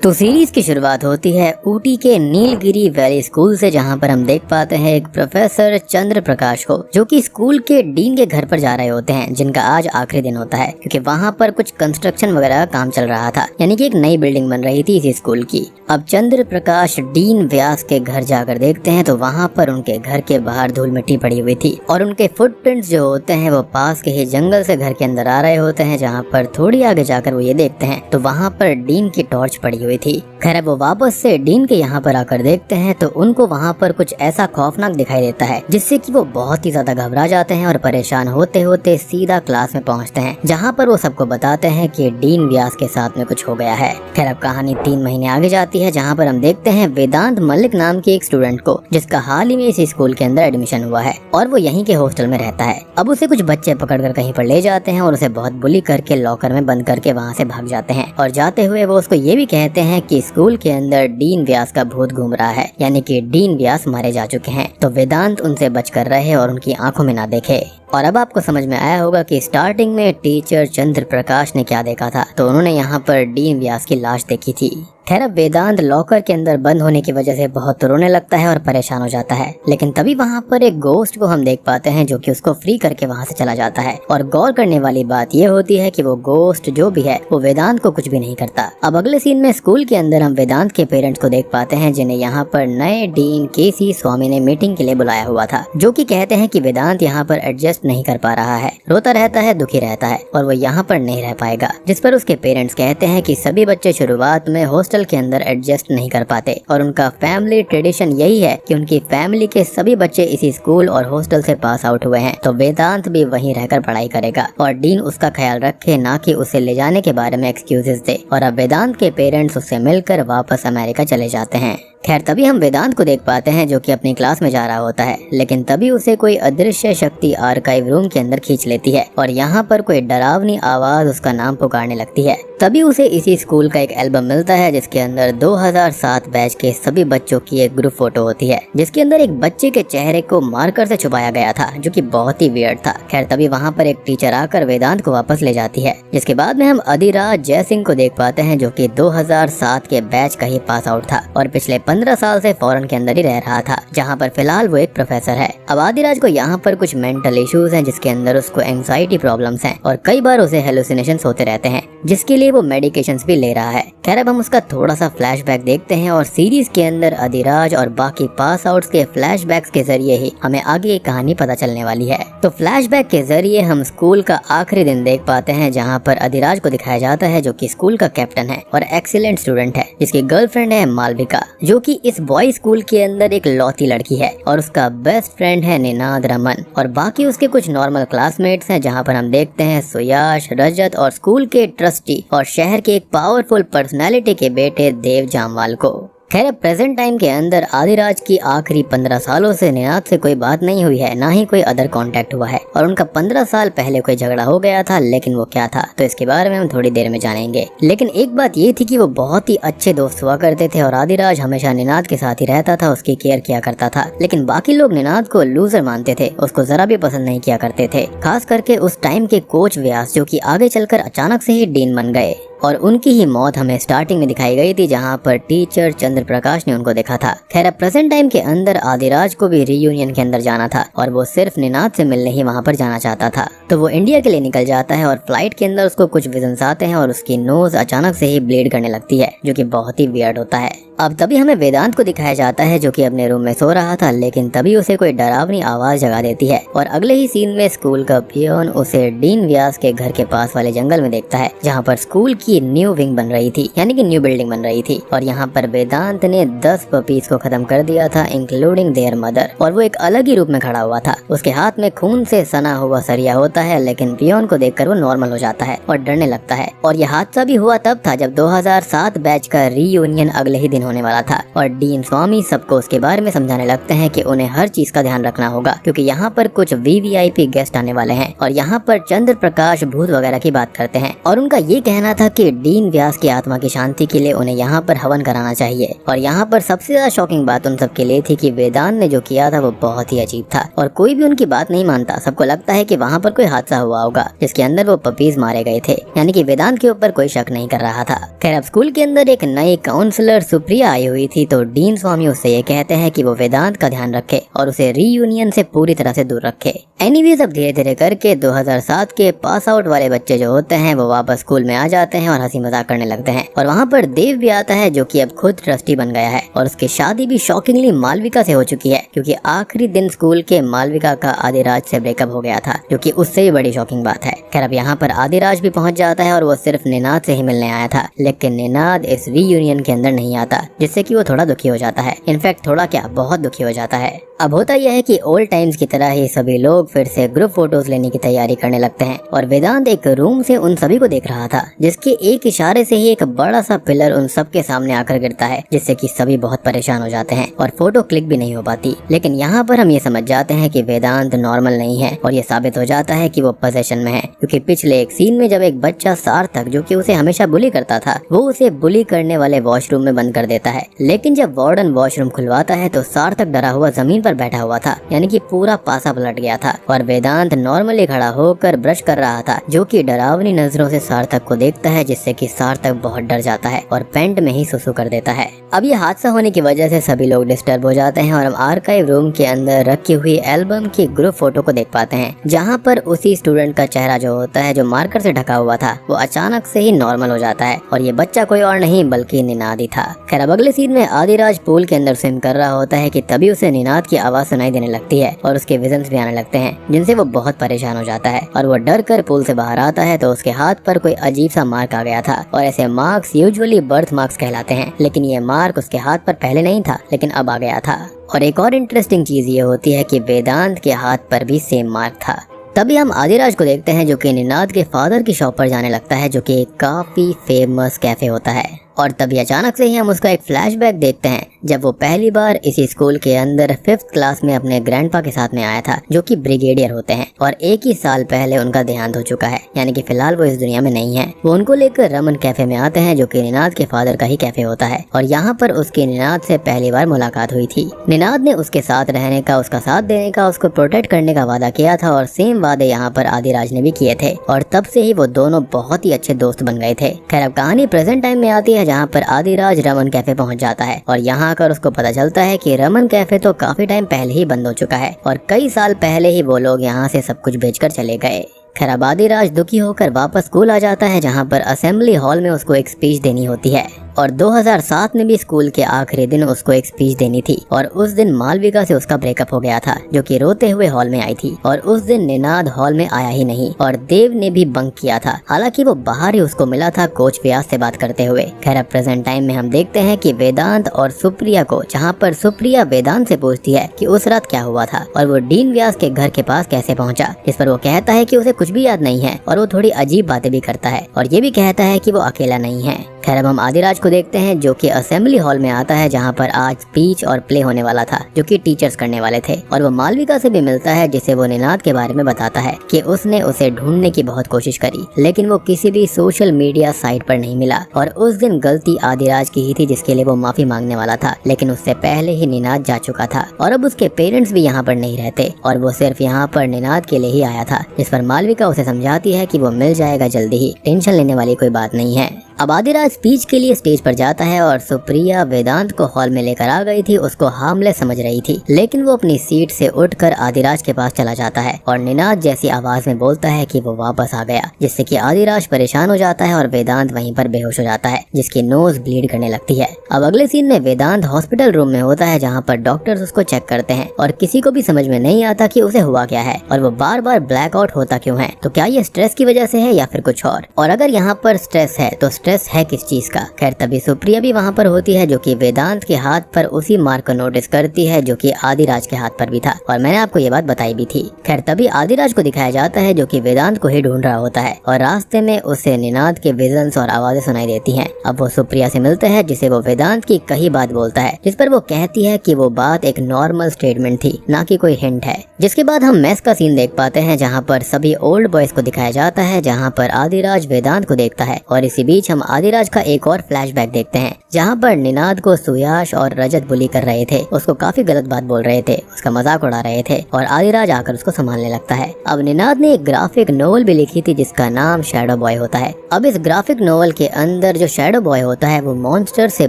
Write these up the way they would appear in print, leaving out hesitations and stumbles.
तो सीरीज की शुरुआत होती है ऊटी के नीलगिरी वैली स्कूल से, जहां पर हम देख पाते हैं एक प्रोफेसर चंद्र प्रकाश को, जो कि स्कूल के डीन के घर पर जा रहे होते हैं, जिनका आज आखिरी दिन होता है क्योंकि वहां पर कुछ कंस्ट्रक्शन वगैरह का काम चल रहा था, यानी कि एक नई बिल्डिंग बन रही थी इस स्कूल की। अब चंद्र प्रकाश डीन व्यास के घर जाकर देखते हैं तो वहाँ पर उनके घर के बाहर धूल मिट्टी पड़ी हुई थी और उनके फुटप्रिंट्स जो होते हैं वो पास के ही जंगल से घर के अंदर आ रहे होते हैं, जहाँ पर थोड़ी आगे जाकर वो ये देखते हैं तो वहाँ पर डीन की टॉर्च पड़ी हुई थी। खैर वो वापस से डीन के यहाँ पर आकर देखते हैं तो उनको वहाँ पर कुछ ऐसा खौफनाक दिखाई देता है जिससे कि वो बहुत ही ज्यादा घबरा जाते हैं और परेशान होते होते सीधा क्लास में पहुँचते हैं, जहाँ पर वो सबको बताते हैं कि डीन व्यास के साथ में कुछ हो गया है। खैर अब कहानी 3 महीने आगे जाती है, जहाँ पर हम देखते हैं वेदांत मलिक नाम के एक स्टूडेंट को, जिसका हाल ही में इस स्कूल के अंदर एडमिशन हुआ है और वो यहीं के हॉस्टल में रहता है। अब उसे कुछ बच्चे पकड़कर कहीं पर ले जाते हैं और उसे बहुत बुली करके लॉकर में बंद करके वहाँ से भाग जाते हैं और जाते हुए वो उसको ये भी कहते हैं कि स्कूल के अंदर डीन व्यास का भूत घूम रहा है, यानी कि डीन व्यास मारे जा चुके हैं। तो वेदांत उनसे बचकर रहे और उनकी आंखों में ना देखे। और अब आपको समझ में आया होगा कि स्टार्टिंग में टीचर चंद्र प्रकाश ने क्या देखा था। तो उन्होंने यहाँ पर डीन व्यास की लाश देखी थी। खैर अब वेदांत लॉकर के अंदर बंद होने की वजह से बहुत रोने लगता है और परेशान हो जाता है, लेकिन तभी वहाँ पर एक गोस्ट को हम देख पाते हैं जो कि उसको फ्री करके वहाँ से चला जाता है। और गौर करने वाली बात ये होती है कि वो गोस्ट जो भी है वो वेदांत को कुछ भी नहीं करता। अब अगले सीन में स्कूल के अंदर हम वेदांत के पेरेंट्स को देख पाते हैं, जिन्हें यहाँ पर नए डीन केसी स्वामी ने मीटिंग के लिए बुलाया हुआ था, जो कि कहते हैं कि वेदांत यहाँ पर एडजस्ट नहीं कर पा रहा है, रोता रहता है, दुखी रहता है और वो यहाँ पर नहीं रह पाएगा। जिस पर उसके पेरेंट्स कहते हैं कि सभी बच्चे शुरुआत में हॉस्टल के अंदर एडजस्ट नहीं कर पाते और उनका फैमिली ट्रेडिशन यही है कि उनकी फैमिली के सभी बच्चे इसी स्कूल और हॉस्टल से पास आउट हुए हैं, तो वेदांत भी वहीं रहकर पढ़ाई करेगा और डीन उसका ख्याल रखे, ना कि उसे ले जाने के बारे में एक्सक्यूजेस दे। और अब वेदांत के पेरेंट्स उससे मिलकर वापस अमेरिका चले जाते हैं। खैर तभी हम वेदांत को देख पाते हैं जो कि अपनी क्लास में जा रहा होता है, लेकिन तभी उसे कोई अदृश्य शक्ति आर्काइव रूम के अंदर खींच लेती है और यहाँ पर कोई डरावनी आवाज उसका नाम पुकारने लगती है। तभी उसे इसी स्कूल का एक एल्बम मिलता है जिसके अंदर 2007 बैच के सभी बच्चों की एक ग्रुप फोटो होती है, जिसके अंदर एक बच्चे के चेहरे को मार्कर से छुपाया गया था, जो कि बहुत ही वियर्ड था। खैर तभी वहाँ पर एक टीचर आकर वेदांत को वापस ले जाती है, जिसके बाद में हम अधिराज जयसिंह को देख पाते हैं जो कि 2007 के बैच का ही पास आउट था और पिछले 15 साल से फॉरेन के अंदर ही रह रहा था, जहाँ पर फिलहाल वो एक प्रोफेसर है। अब आदिराज को यहाँ पर कुछ मेंटल इश्यूज हैं, जिसके अंदर उसको एंजाइटी प्रॉब्लम्स हैं और कई बार उसे हेलुसिनेशंस होते रहते हैं, जिसके लिए वो मेडिकेशंस भी ले रहा है। खैर अब हम उसका थोड़ा सा फ्लैशबैक देखते हैं और सीरीज के अंदर अधिराज और बाकी पास आउट्स के फ्लैशबैक्स के जरिए ही हमें आगे की कहानी पता चलने वाली है। तो फ्लैशबैक के जरिए हम स्कूल का आखिरी दिन देख पाते हैं, जहाँ पर अधिराज को दिखाया जाता है जो कि स्कूल का कैप्टन है और एक्सीलेंट स्टूडेंट है, जिसकी गर्लफ्रेंड है मालविका, जो कि इस बॉय स्कूल के अंदर एक लौती लड़की है और उसका बेस्ट फ्रेंड है निनाद रमन और बाकी उसके कुछ नॉर्मल क्लासमेट्स हैं, जहाँ पर हम देखते हैं सुयाश, रजत और स्कूल के ट्रस्टी और शहर के एक पावरफुल पर्सनालिटी के बेटे देव जामवाल को। खैर प्रेजेंट टाइम के अंदर आदिराज की आखिरी 15 सालों से निनाद से कोई बात नहीं हुई है, ना ही कोई अदर कांटेक्ट हुआ है और उनका 15 साल पहले कोई झगड़ा हो गया था, लेकिन वो क्या था तो इसके बारे में हम थोड़ी देर में जानेंगे। लेकिन एक बात ये थी कि वो बहुत ही अच्छे दोस्त हुआ करते थे और आदिराज हमेशा निनाद के साथ ही रहता था, उसकी केयर किया करता था, लेकिन बाकी लोग निनाद को लूजर मानते थे, उसको जरा भी पसंद नहीं किया करते थे, खास करके उस टाइम के कोच व्यास, जो कि आगे चलकर अचानक से ही डीन बन गए और उनकी ही मौत हमें स्टार्टिंग में दिखाई गई थी, जहाँ पर टीचर चंद्र प्रकाश ने उनको देखा था। खैर प्रेजेंट टाइम के अंदर आदिराज को भी रीयूनियन के अंदर जाना था और वो सिर्फ निनाद से मिलने ही वहाँ पर जाना चाहता था, तो वो इंडिया के लिए निकल जाता है और फ्लाइट के अंदर उसको कुछ विजन्स आते हैं और उसकी नोज अचानक से ही ब्लीड करने लगती है, जो कि बहुत ही वियर्ड होता है। अब तभी हमें वेदांत को दिखाया जाता है जो कि अपने रूम में सो रहा था, लेकिन तभी उसे कोई डरावनी आवाज जगा देती है और अगले ही सीन में स्कूल का पियोन उसे डीन व्यास के घर के पास वाले जंगल में देखता है, जहाँ पर स्कूल की न्यू विंग बन रही थी, यानी कि न्यू बिल्डिंग बन रही थी और यहाँ पर वेदांत ने 10 पपीज को खत्म कर दिया था, इंक्लूडिंग देयर मदर, और वो एक अलग ही रूप में खड़ा हुआ था। उसके हाथ में खून से सना हुआ सरिया होता है, लेकिन पियोन को देखकर वो नॉर्मल हो जाता है और डरने लगता है। और यह हादसा भी हुआ तब था जब 2007 बैच का रीयूनियन अगले ही दिन होने वाला था और डीन स्वामी सबको उसके बारे में समझाने लगते हैं कि उन्हें हर चीज का ध्यान रखना होगा, क्योंकि यहाँ पर कुछ वीवीआईपी गेस्ट आने वाले हैं और यहाँ पर चंद्र प्रकाश भूत वगैरह की बात करते हैं और उनका ये कहना था कि डीन व्यास की आत्मा की शांति के लिए उन्हें यहाँ पर हवन कराना चाहिए। और यहाँ पर सबसे ज्यादा शॉकिंग बात उन सबके लिए थी कि वेदांत ने जो किया था वो बहुत ही अजीब था और कोई भी उनकी बात नहीं मानता। सबको लगता है कि वहाँ पर कोई हादसा हुआ होगा जिसके अंदर वो पपीज मारे गए थे, यानी कि वेदांत के ऊपर कोई शक नहीं कर रहा था। खैर, अब स्कूल के अंदर एक नई काउंसलर सुप्रिया आई हुई थी, तो डीन स्वामी उससे ये कहते हैं कि वो वेदांत का ध्यान रखे और उसे रीयूनियन से पूरी तरह से दूर रखे। एनीवेज, अब धीरे धीरे करके 2007 के पास आउट वाले बच्चे जो होते हैं वो वापस स्कूल में आ जाते हैं और हंसी मजाक करने लगते हैं। और वहाँ पर देव भी आता है जो कि अब खुद ट्रस्टी बन गया है और उसकी शादी भी शॉकिंगली मालविका से हो चुकी है, क्योंकि आखिरी दिन स्कूल के मालविका का आदिराज से ब्रेकअप हो गया था, जो कि उससे भी बड़ी शॉकिंग बात है। खैर, अब यहाँ पर आदिराज भी पहुंच जाता है और वो सिर्फ निनाद से ही मिलने आया था, लेकिन निनाद इस रीयूनियन के अंदर नहीं आता, जिससे कि वो थोड़ा दुखी हो जाता है। इनफैक्ट थोड़ा क्या, बहुत दुखी हो जाता है। अब होता यह है कि ओल्ड टाइम्स की तरह ही सभी लोग फिर से ग्रुप फोटोज लेने की तैयारी करने लगते हैं और वेदांत एक रूम से उन सभी को देख रहा था, जिसके एक इशारे से ही एक बड़ा सा पिलर उन सबके सामने आकर गिरता है, जिससे कि सभी बहुत परेशान हो जाते हैं और फोटो क्लिक भी नहीं हो पाती। लेकिन यहाँ पर हम ये समझ जाते हैं कि वेदांत नॉर्मल नहीं है और ये साबित हो जाता है कि वो पोजेशन में है, क्योंकि पिछले एक सीन में जब एक बच्चा सार्थक, जो कि उसे हमेशा बुली करता था, वो उसे बुली करने वाले वॉशरूम में बंद कर देता है। लेकिन जब वार्डन वॉशरूम खुलवाता है तो सार्थक डरा हुआ जमीन पर बैठा हुआ था, यानी कि पूरा पासा पलट गया था और वेदांत नॉर्मली खड़ा होकर ब्रश कर रहा था, जो कि डरावनी नजरों से सार्थक को देखता है, जिससे कि सार्थक बहुत डर जाता है और पेंट में ही सुसु कर देता है। अब ये हादसा होने की वजह से सभी लोग डिस्टर्ब हो जाते हैं और हम आर्काइव रूम के अंदर रखी हुई एल्बम की ग्रुप फोटो को देख पाते हैं, जहाँ पर उसी स्टूडेंट का चेहरा जो होता है, जो मार्कर से ढका हुआ था, वो अचानक से ही नॉर्मल हो जाता है और ये बच्चा कोई और नहीं बल्कि निनाद ही था। खैर, अब अगले सीन में आदिराज पूल के अंदर स्विम कर रहा होता है कि तभी उसे निनाद की आवाज सुनाई देने लगती है और उसके विजन्स भी आने लगते हैं, जिनसे वो बहुत परेशान हो जाता है और वो डर कर पूल से बाहर आता है तो उसके हाथ पर कोई अजीब सा मार्क आ गया था और ऐसे मार्क्स यूजुअली बर्थ मार्क्स कहलाते हैं, लेकिन ये मार्क उसके हाथ पर पहले नहीं था, लेकिन अब आ गया था। और एक और इंटरेस्टिंग चीज ये होती है कि वेदांत के हाथ पर भी सेम मार्क था। तभी हम आदिराज को देखते हैं जो कि निनाद के फादर की शॉप पर जाने लगता है, जो कि एक काफी फेमस कैफे होता है। और तभी अचानक से ही हम उसका एक फ्लैशबैक देखते हैं जब वो पहली बार इसी स्कूल के अंदर 5th क्लास में अपने ग्रैंडपा के साथ में आया था, जो कि ब्रिगेडियर होते हैं और एक ही साल पहले उनका देहांत हो चुका है, यानी कि फिलहाल वो इस दुनिया में नहीं है। वो उनको लेकर रमन कैफे में आते हैं, जो कि निनाद के फादर का ही कैफे होता है और यहाँ पर उसकी निनाद से पहली बार मुलाकात हुई थी। निनाद ने उसके साथ रहने का, उसका साथ देने का, उसको प्रोटेक्ट करने का वादा किया था और सेम वादे यहाँ पर आदिराज ने भी किए थे और तब से ही वो दोनों बहुत ही अच्छे दोस्त बन गए थे। खैर, अब कहानी प्रेजेंट टाइम में आती है, जहाँ पर आदिराज रमन कैफे पहुंच जाता है और यहाँ आकर उसको पता चलता है कि रमन कैफे तो काफी टाइम पहले ही बंद हो चुका है और कई साल पहले ही वो लोग यहाँ से सब कुछ बेचकर चले गए। खैर, अब आदिराज दुखी होकर वापस स्कूल आ जाता है, जहाँ पर असेंबली हॉल में उसको एक स्पीच देनी होती है और 2007 में भी स्कूल के आखिरी दिन उसको एक स्पीच देनी थी और उस दिन मालविका से उसका ब्रेकअप हो गया था, जो कि रोते हुए हॉल में आई थी और उस दिन निनाद हॉल में आया ही नहीं और देव ने भी बंक किया था। हालांकि वो बाहर ही उसको मिला था कोच व्यास से बात करते हुए। खैर, अब प्रेजेंट टाइम में हम देखते हैं कि वेदांत और सुप्रिया को, जहाँ पर सुप्रिया वेदांत से पूछती है कि उस रात क्या हुआ था और वो डीन व्यास के घर के पास कैसे पहुंचा, जिस पर वो कहता है कि उसे कुछ भी याद नहीं है और वो थोड़ी अजीब बातें भी करता है और ये भी कहता है कि वो अकेला नहीं है। खैर, अब हम आदिराज को देखते हैं जो कि असेंबली हॉल में आता है, जहाँ पर आज स्पीच और प्ले होने वाला था, जो कि टीचर्स करने वाले थे और वो मालविका से भी मिलता है, जिसे वो निनाद के बारे में बताता है कि उसने उसे ढूंढने की बहुत कोशिश करी, लेकिन वो किसी भी सोशल मीडिया साइट पर नहीं मिला और उस दिन गलती आदिराज की ही थी, जिसके लिए वो माफी मांगने वाला था, लेकिन उससे पहले ही निनाद जा चुका था और अब उसके पेरेंट्स भी यहाँ पर नहीं रहते और वो सिर्फ यहाँ पर निनाद के लिए ही आया था, जिस पर मालविका उसे समझाती है कि वो मिल जाएगा जल्दी ही, टेंशन लेने वाली कोई बात नहीं है। अब आदिराज स्पीच के लिए स्टेज पर जाता है और सुप्रिया वेदांत को हॉल में लेकर आ गई थी, उसको हार्मलेस समझ रही थी, लेकिन वो अपनी सीट से उठकर आदिराज के पास चला जाता है और निनाद जैसी आवाज में बोलता है कि वो वापस आ गया, जिससे कि आदिराज परेशान हो जाता है और वेदांत वहीं पर बेहोश हो जाता है, जिसकी नोज ब्लीड करने लगती है। अब अगले सीन में वेदांत हॉस्पिटल रूम में होता है, जहाँ पर डॉक्टर्स उसको चेक करते हैं और किसी को भी समझ में नहीं आता कि उसे हुआ क्या है और वो बार बार ब्लैकआउट होता क्यों है। तो क्या ये स्ट्रेस की वजह से है या फिर कुछ और अगर यहाँ पर स्ट्रेस है तो स्ट्रेस स्ट्रेस है किस चीज का। खैर तभी सुप्रिया भी वहाँ पर होती है जो कि वेदांत के हाथ पर उसी मार्क को नोटिस करती है जो कि आदिराज के हाथ पर भी था, और मैंने आपको ये बात बताई भी थी। खैर तभी आदिराज को दिखाया जाता है जो कि वेदांत को ही ढूंढ रहा होता है, और रास्ते में उसे निनाद के विजन्स और आवाजें सुनाई देती हैं। अब वो सुप्रिया से मिलता है जिसे वो वेदांत की कही बात बोलता है, जिस पर वो कहती है कि वो बात एक नॉर्मल स्टेटमेंट थी, ना कि कोई हिंट है। जिसके बाद हम मेस का सीन देख पाते हैं जहाँ पर सभी ओल्ड बॉयज को दिखाया जाता है, जहाँ पर आदिराज वेदांत को देखता है, और इसी बीच हम आदिराज का एक और फ्लैशबैक देखते हैं जहाँ पर निनाद को सुयाश और रजत बुली कर रहे थे, उसको काफी गलत बात बोल रहे थे, उसका मजाक उड़ा रहे थे, और आदिराज आकर उसको संभालने लगता है। अब निनाद ने एक ग्राफिक नोवेल भी लिखी थी जिसका नाम शैडो बॉय होता है। अब इस ग्राफिक नोवेल के अंदर जो शैडो बॉय होता है वो मॉन्स्टर से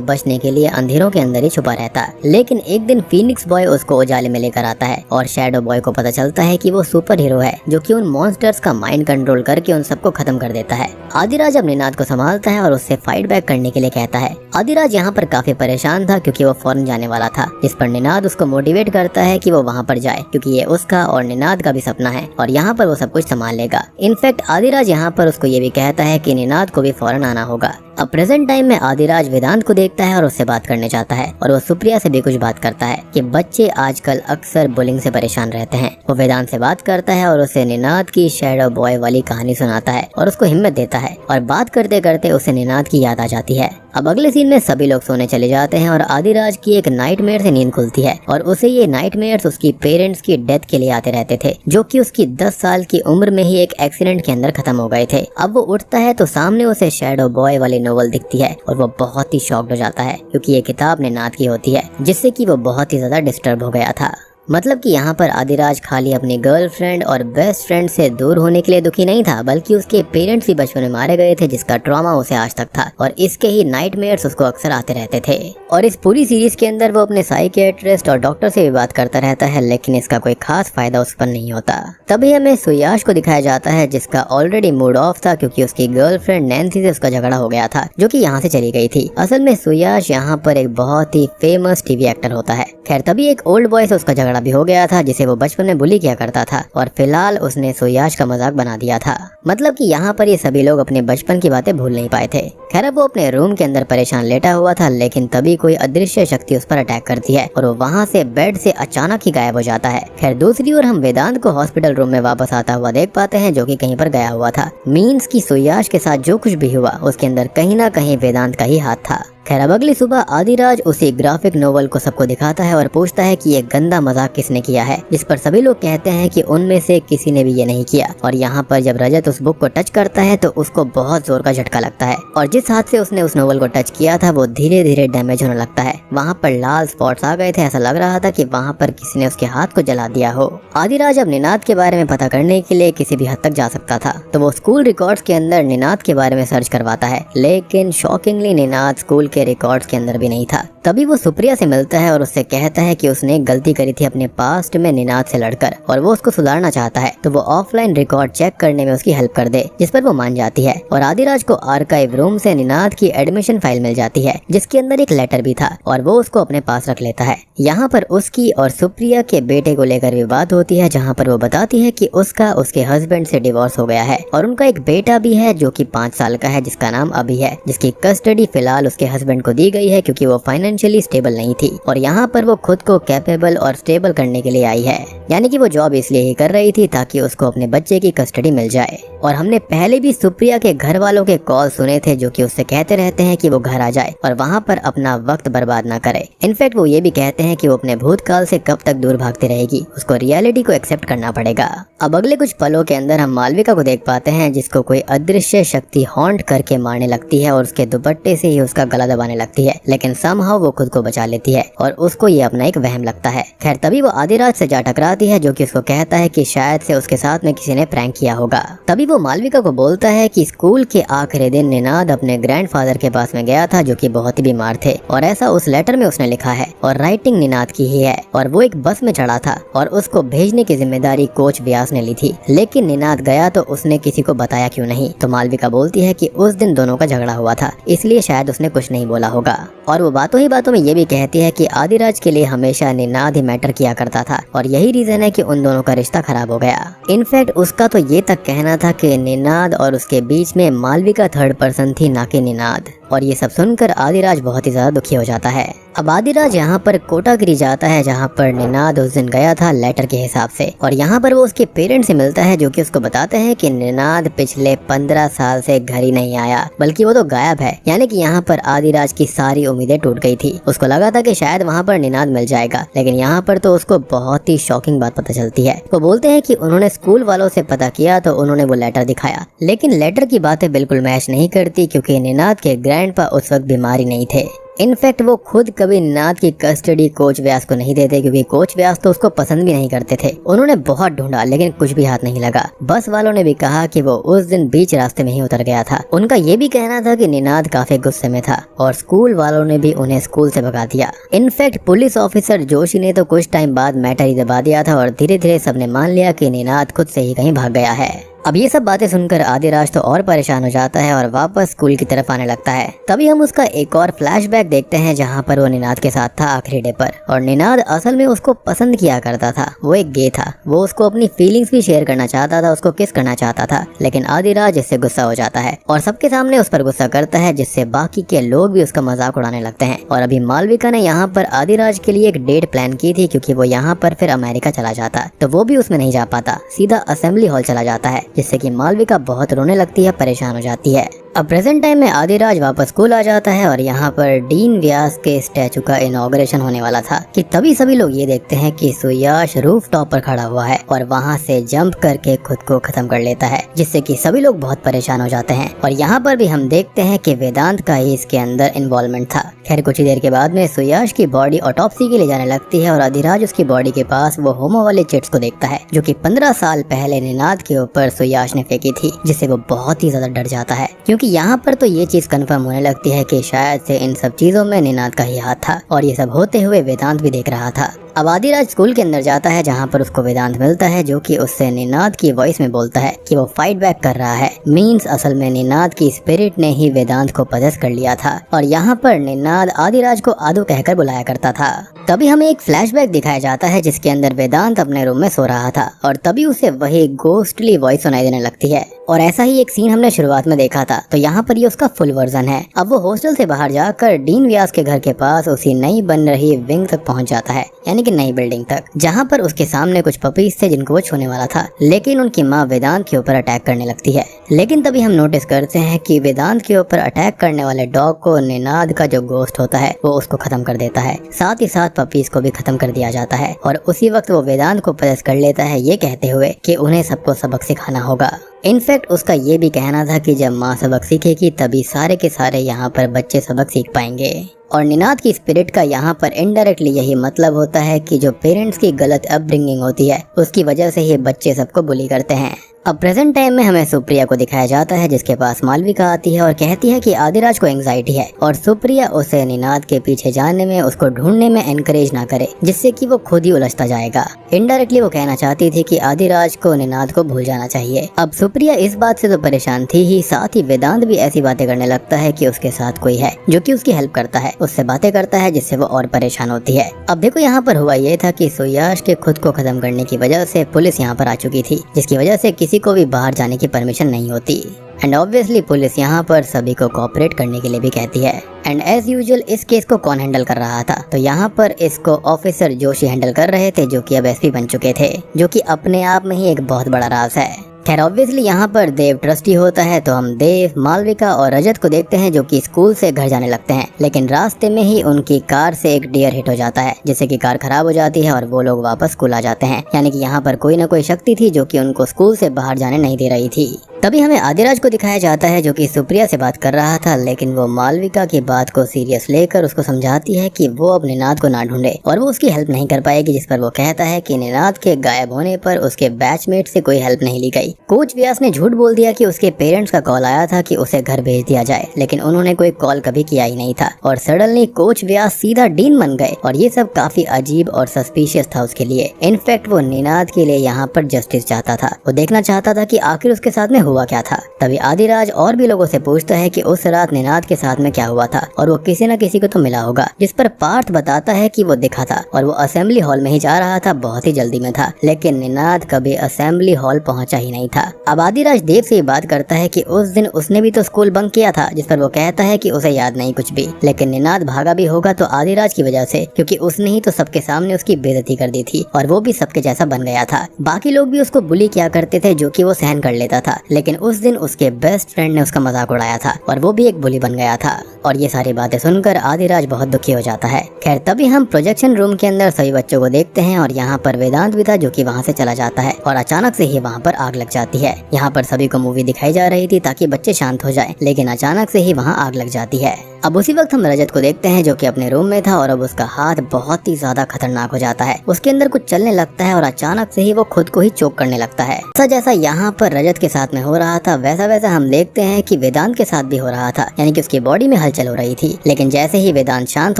बचने के लिए अंधेरों के अंदर ही छुपा रहता है, लेकिन एक दिन फीनिक्स बॉय उसको उजाले में लेकर आता है, और शैडो बॉय को पता चलता है कि वो सुपर हीरो है जो कि उन मॉन्स्टर्स का माइंड कंट्रोल करके उन सबको खत्म कर देता है। आदिराज अब निनाद को संभालता है और उससे फाइट बैक करने के लिए कहता है। आदिराज यहाँ पर काफी परेशान था क्योंकि वो फॉरेन जाने वाला था, जिस पर निनाद उसको मोटिवेट करता है कि वो वहाँ पर जाए क्योंकि ये उसका और निनाद का भी सपना है और यहाँ पर वो सब कुछ संभाल लेगा। इनफैक्ट आदिराज यहाँ पर उसको ये भी कहता है कि निनाद को भी फॉरेन आना होगा। अब प्रेजेंट टाइम में आदिराज वेदांत को देखता है और उससे बात करने चाहता है, और वो सुप्रिया से भी कुछ बात करता है कि बच्चे आजकल अक्सर बुलिंग से परेशान रहते हैं। वो वेदांत से बात करता है और उसे निनाद की शैडो बॉय वाली कहानी सुनाता है और उसको हिम्मत देता है, और बात करते करते उसे निनाद की याद आ जाती है। अब अगले सीन में सभी लोग सोने चले जाते हैं और आदिराज की एक नाइटमेयर से नींद खुलती है, और उसे ये नाइटमेयर्स उसकी पेरेंट्स की डेथ के लिए आते रहते थे जो कि उसकी 10 साल की उम्र में ही एक एक्सीडेंट के अंदर खत्म हो गए थे। अब वो उठता है तो सामने उसे शैडो बॉय वाली नोवेल दिखती है, और वो बहुत ही शॉक्ड हो जाता है क्योंकि ये किताब निनाद की होती है, जिससे कि वो बहुत ही ज्यादा डिस्टर्ब हो गया था। मतलब कि यहाँ पर आदिराज खाली अपनी गर्लफ्रेंड और बेस्ट फ्रेंड से दूर होने के लिए दुखी नहीं था, बल्कि उसके पेरेंट्स भी बचपन में मारे गए थे जिसका ट्रॉमा उसे आज तक था, और इसके ही नाइटमेयर्स उसको अक्सर आते रहते थे। और इस पूरी सीरीज के अंदर वो अपने साइकियाट्रिस्ट और डॉक्टर से भी बात करता रहता है, लेकिन इसका कोई खास फायदा उस पर नहीं होता। तभी हमें सुयाश को दिखाया जाता है जिसका ऑलरेडी मूड ऑफ था क्योंकि उसकी गर्लफ्रेंड नैन्सी से उसका झगड़ा हो गया था जो कि यहाँ से चली गई थी। असल में सुयाश यहाँ पर एक बहुत ही फेमस टीवी एक्टर होता है। खैर तभी एक ओल्ड बॉय से उसका झगड़ा भी हो गया था जिसे वो बचपन में बुली किया करता था, और फिलहाल उसने सुयाश का मजाक बना दिया था। मतलब कि यहाँ पर ये सभी लोग अपने बचपन की बातें भूल नहीं पाए थे। खैर वो अपने रूम के अंदर परेशान लेटा हुआ था, लेकिन तभी कोई अदृश्य शक्ति उस पर अटैक करती है और वो वहाँ से बेड से अचानक ही गायब हो जाता है। खैर दूसरी ओर हम वेदांत को हॉस्पिटल रूम में वापस आता हुआ देख पाते हैं जो कि कहीं पर गया हुआ था। मीन्स की सुयाश के साथ जो कुछ भी हुआ उसके अंदर कहीं ना कहीं वेदांत का ही हाथ था। खैर अब अगली सुबह आदिराज उसी ग्राफिक नोवेल को सबको दिखाता है और पूछता है कि ये गंदा मजाक किसने किया है, जिस पर सभी लोग कहते हैं कि उनमें से किसी ने भी ये नहीं किया। और यहाँ पर जब रजत उस बुक को टच करता है तो उसको बहुत जोर का झटका लगता है, और जिस हाथ से उसने उस नोवेल को टच किया था वो धीरे धीरे डैमेज होने लगता है। वहाँ पर लाल स्पॉट्स आ गए थे, ऐसा लग रहा था कि वहाँ पर किसी ने उसके हाथ को जला दिया हो। आदिराज अब निनाद के बारे में पता करने के लिए किसी भी हद तक जा सकता था, तो वो स्कूल रिकॉर्ड्स के अंदर निनाद के बारे में सर्च करवाता है, लेकिन शॉकिंगली निनाद स्कूल के रिकॉर्ड्स के अंदर भी नहीं था। तभी वो सुप्रिया से मिलता है और उससे कहता है कि उसने गलती करी थी अपने पास्ट में निनाद से लड़कर, और वो उसको सुधारना चाहता है, तो वो ऑफलाइन रिकॉर्ड चेक करने में उसकी हेल्प कर दे, जिस पर वो मान जाती है। और आदिराज को आर्काइव रूम से निनाद की एडमिशन फाइल मिल जाती है जिसके अंदर एक लेटर भी था, और वो उसको अपने पास रख लेता है। यहाँ पर उसकी और सुप्रिया के बेटे को लेकर भी बात होती है, जहाँ पर वो बताती है कि उसका उसके हस्बैंड से डिवोर्स हो गया है और उनका एक बेटा भी है जो कि 5 साल का है जिसका नाम अभी है, जिसकी कस्टडी फिलहाल उसके हस्बैंड को दी गई है क्योंकि वो फाइनेंशियली स्टेबल नहीं थी, और यहाँ पर वो खुद को कैपेबल और स्टेबल करने के लिए आई है। यानी कि वो जॉब इसलिए ही कर रही थी ताकि उसको अपने बच्चे की कस्टडी मिल जाए। और हमने पहले भी सुप्रिया के घर वालों के कॉल सुने थे जो कि उससे कहते रहते हैं कि वो घर आ जाए और वहाँ पर अपना वक्त बर्बाद ना करे। इनफैक्ट वो ये भी कहते हैं कि वो अपने भूतकाल से कब तक दूर भागती रहेगी, उसको रियलिटी को एक्सेप्ट करना पड़ेगा। अब अगले कुछ पलों के अंदर हम मालविका को देख पाते हैं जिसको कोई अदृश्य शक्ति हॉन्ट करके मारने लगती है और उसके दुपट्टे से ही उसका गला दबाने लगती है, लेकिन समहाउ वो खुद को बचा लेती है और उसको ये अपना एक वहम लगता है। खैर तभी वो आदिराज से जा टकराती है जो कि उसको कहता है कि शायद से उसके साथ में किसी ने प्रैंक किया होगा। तभी वो मालविका को बोलता है कि स्कूल के आखिरी दिन निनाद अपने ग्रैंडफादर के पास में गया था जो कि बहुत ही बीमार थे, और ऐसा उस लेटर में उसने लिखा है, और राइटिंग निनाद की ही है, और वो एक बस में चढ़ा था और उसको भेजने की जिम्मेदारी कोच व्यास ने ली थी, लेकिन निनाद गया तो उसने किसी को बताया क्यों नहीं। तो मालविका बोलती है कि उस दिन दोनों का झगड़ा हुआ था, इसलिए शायद उसने कुछ नहीं बोला होगा। और वो बातों ही बातों में ये भी कहती है कि आदिराज के लिए हमेशा निनाद ही मैटर किया करता था और यही रीजन है कि उन दोनों का रिश्ता खराब हो गया। इनफैक्ट उसका तो ये तक कहना था कि निनाद और उसके बीच में मालविका थर्ड पर्सन थी, ना कि निनाद। और ये सब सुनकर आदिराज बहुत ही ज्यादा दुखी हो जाता है। अब आदिराज यहाँ पर कोटागिरी जाता है जहाँ पर निनाद उस दिन गया था लेटर के हिसाब से, और यहाँ पर वो उसके पेरेंट्स से मिलता है जो कि उसको बताते हैं कि निनाद पिछले 15 साल से घर ही नहीं आया, बल्कि वो तो गायब है। यानी कि यहाँ पर आदिराज की सारी उम्मीदें टूट गई थी। उसको लगा था कि शायद वहाँ पर निनाद मिल जाएगा, लेकिन यहाँ पर तो उसको बहुत ही शॉकिंग बात पता चलती है। वो बोलते हैं कि उन्होंने स्कूल वालों से पता किया तो उन्होंने वो लेटर दिखाया, लेकिन लेटर की बातें बिल्कुल मैच नहीं करती क्योंकि निनाद के ग्रैंडपा उस वक्त बीमारी नहीं थे। इनफैक्ट वो खुद कभी निनाद की कस्टडी कोच व्यास को नहीं देते क्योंकि कोच व्यास तो उसको पसंद भी नहीं करते थे। उन्होंने बहुत ढूंढा लेकिन कुछ भी हाथ नहीं लगा। बस वालों ने भी कहा कि वो उस दिन बीच रास्ते में ही उतर गया था। उनका ये भी कहना था कि निनाद काफी गुस्से में था और स्कूल वालों ने भी उन्हें स्कूल से भगा दिया। इनफैक्ट पुलिस ऑफिसर जोशी ने तो कुछ टाइम बाद मैटर ही दबा दिया था और धीरे धीरे सबने मान लिया कि निनाद खुद से ही कहीं भाग गया है। अब ये सब बातें सुनकर आदिराज तो और परेशान हो जाता है और वापस स्कूल की तरफ आने लगता है। तभी हम उसका एक और फ्लैशबैक देखते हैं जहाँ पर वो निनाद के साथ था आखिरी डे पर, और निनाद असल में उसको पसंद किया करता था। वो एक गे था, वो उसको अपनी फीलिंग्स भी शेयर करना चाहता था, उसको किस करना चाहता था, लेकिन आदिराज इससे गुस्सा हो जाता है और सबके सामने उस पर गुस्सा करता है, जिससे बाकी के लोग भी उसका मजाक उड़ाने लगते हैं। और अभी मालविका ने यहाँ पर आदिराज के लिए एक डेट प्लान की थी क्योंकि वो यहाँ पर फिर अमेरिका चला जाता, तो वो भी उसमें नहीं जा पाता, सीधा असेंबली हॉल चला जाता है, जिससे कि मालविका बहुत रोने लगती है, परेशान हो जाती है। अब प्रेजेंट टाइम में आदिराज वापस स्कूल आ जाता है और यहाँ पर डीन व्यास के स्टैचू का इनॉग्रेशन होने वाला था कि तभी सभी लोग ये देखते हैं कि सुयाश रूफ टॉप पर खड़ा हुआ है और वहाँ से जंप करके खुद को खत्म कर लेता है, जिससे कि सभी लोग बहुत परेशान हो जाते हैं। और यहाँ पर भी हम देखते हैं कि वेदांत का ही इसके अंदर इन्वॉल्वमेंट था। खैर कुछ ही देर के बाद में सुयाश की बॉडी ऑटोप्सी के लिए जाने लगती है और आदिराज उसकी बॉडी के पास वो होमो वाले चिट्स को देखता है जो कि 15 साल पहले निनाद के ऊपर सुयाश ने फेंकी थी, जिससे वो बहुत ही ज्यादा डर जाता है क्योंकि यहाँ पर तो ये चीज कंफर्म होने लगती है कि शायद से इन सब चीजों में निनाद का ही हाथ था और ये सब होते हुए वेदांत भी देख रहा था। अब आदिराज स्कूल के अंदर जाता है जहाँ पर उसको वेदांत मिलता है जो कि उससे निनाद की वॉइस में बोलता है कि वो फाइट बैक कर रहा है। मींस असल में निनाद की स्पिरिट ने ही वेदांत को पजेस कर लिया था और यहाँ पर निनाद आदिराज को आदू कहकर बुलाया करता था। तभी हमें एक फ्लैशबैक दिखाया जाता है जिसके अंदर वेदांत अपने रूम में सो रहा था और तभी उसे वही गोस्टली वॉइस सुनाई देने लगती है। और ऐसा ही एक सीन हमने शुरुआत में देखा था, तो यहाँ पर ये उसका फुल वर्जन है। अब वो हॉस्टल से बाहर जाकर डीन व्यास के घर के पास उसी नई बन रही विंग तक पहुँच जाता है, यानी कि नई बिल्डिंग तक, जहाँ पर उसके सामने कुछ पपीज थे जिनको वो छूने वाला था, लेकिन उनकी माँ वेदांत के ऊपर अटैक करने लगती है। लेकिन तभी हम नोटिस करते हैं कि वेदांत के ऊपर अटैक करने वाले डॉग को निनाद का जो गोस्ट होता है वो उसको खत्म कर देता है, साथ ही साथ पपीज को भी खत्म कर दिया जाता है। और उसी वक्त वो वेदांत को पजेस कर लेता है, ये कहते हुए कि उन्हें सबको सबक सिखाना होगा। इनफैक्ट उसका ये भी कहना था कि जब माँ सबक सीखेगी तभी सारे के सारे यहाँ पर बच्चे सबक सीख पाएंगे। और निनाद की स्पिरिट का यहाँ पर इनडायरेक्टली यही मतलब होता है कि जो पेरेंट्स की गलत अपब्रिंगिंग होती है उसकी वजह से ही बच्चे सबको बुली करते हैं। अब प्रेजेंट टाइम में हमें सुप्रिया को दिखाया जाता है जिसके पास मालविका आती है और कहती है कि आदिराज को एंजाइटी है और सुप्रिया उसे निनाद के पीछे जाने में, उसको ढूंढने में एनकरेज ना करे, जिससे कि वो खुद ही उलझता जाएगा। इनडायरेक्टली वो कहना चाहती थी कि आदिराज को निनाद को भूल जाना चाहिए। अब सुप्रिया इस बात से तो परेशान थी ही, साथ ही वेदांत भी ऐसी बातें करने लगता है कि उसके साथ कोई है जो कि उसकी हेल्प करता है, उससे बातें करता है, जिससे वो और परेशान होती है। अब देखो यहाँ पर हुआ ये था कि सुयाश के खुद को खत्म करने की वजह से पुलिस यहाँ पर आ चुकी थी, जिसकी वजह से किसी को भी बाहर जाने की परमिशन नहीं होती। एंड ऑब्वियसली पुलिस यहाँ पर सभी को कोऑपरेट करने के लिए भी कहती है। एंड एज यूजुअल इस केस को कौन हैंडल कर रहा था, तो यहाँ पर इसको ऑफिसर जोशी हैंडल कर रहे थे जो कि अब एसपी बन चुके थे, जो कि अपने आप में ही एक बहुत बड़ा राज है। खैर ऑब्वियसली यहाँ पर देव ट्रस्टी होता है, तो हम देव, मालविका और रजत को देखते हैं जो कि स्कूल से घर जाने लगते हैं, लेकिन रास्ते में ही उनकी कार से एक डियर हिट हो जाता है, जिससे कि कार खराब हो जाती है और वो लोग वापस स्कूल आ जाते हैं। यानी कि यहाँ पर कोई ना कोई शक्ति थी जो कि उनको स्कूल से बाहर जाने नहीं दे रही थी। तभी हमें आदिराज को दिखाया जाता है जो कि सुप्रिया से बात कर रहा था, लेकिन वो मालविका की बात को सीरियस लेकर उसको समझाती है कि वो अब निनाद को ना ढूंढे और वो उसकी हेल्प नहीं कर पाएगी, जिस पर वो कहता है कि निनाद के गायब होने पर उसके बैचमेट से कोई हेल्प नहीं ली गई। कोच व्यास ने झूठ बोल दिया कि उसके पेरेंट्स का कॉल आया था कि उसे घर भेज दिया जाए, लेकिन उन्होंने कोई कॉल कभी किया ही नहीं था और सडनली कोच व्यास सीधा डीन बन गए और ये सब काफी अजीब और सस्पिशियस था उसके लिए। इनफैक्ट वो निनाद के लिए यहाँ पर जस्टिस चाहता था, वो देखना चाहता था कि आखिर उसके साथ में हुआ क्या था। तभी आदिराज और भी लोगों से पूछता है कि उस रात निनाद के साथ में क्या हुआ था और वो किसी न किसी को तो मिला होगा, जिस पर पार्थ बताता है कि वो दिखा था और वो असेंबली हॉल में ही जा रहा था, बहुत ही जल्दी में था, लेकिन निनाद कभी असेंबली हॉल पहुंचा ही नहीं था। अब आदिराज देव से बात करता है कि उस दिन उसने भी तो स्कूल बंक किया था, जिस पर वो कहता है कि उसे याद नहीं कुछ भी, लेकिन निनाद भागा भी होगा तो आदिराज की वजह से, क्योंकि उसने ही तो सबके सामने उसकी बेइज्जती कर दी थी और वो भी सबके जैसा बन गया था। बाकी लोग भी उसको बुली किया करते थे, जो कि वो सहन कर लेता था, लेकिन उस दिन उसके बेस्ट फ्रेंड ने उसका मजाक उड़ाया था और वो भी एक बुली बन गया था। और ये सारी बातें सुनकर आदिराज बहुत दुखी हो जाता है। खैर तभी हम प्रोजेक्शन रूम के अंदर सभी बच्चों को देखते हैं और यहाँ पर वेदांत भी था, जो कि वहाँ से चला जाता है और अचानक से ही वहाँ पर आग लग जाती है। यहाँ पर सभी को मूवी दिखाई जा रही थी ताकि बच्चे शांत हो जाएं, लेकिन अचानक से ही वहाँ आग लग जाती है। अब उसी वक्त हम रजत को देखते हैं, जो कि अपने रूम में था और अब उसका हाथ बहुत ही ज्यादा खतरनाक हो जाता है। उसके अंदर कुछ चलने लगता है और अचानक से ही वो खुद को ही चोक करने लगता है। जैसा यहाँ पर रजत के साथ में हो रहा था, वैसा वैसा हम देखते हैं कि वेदांत के साथ भी हो रहा था, यानी कि उसकी बॉडी में हलचल हो रही थी। लेकिन जैसे ही वेदांत शांत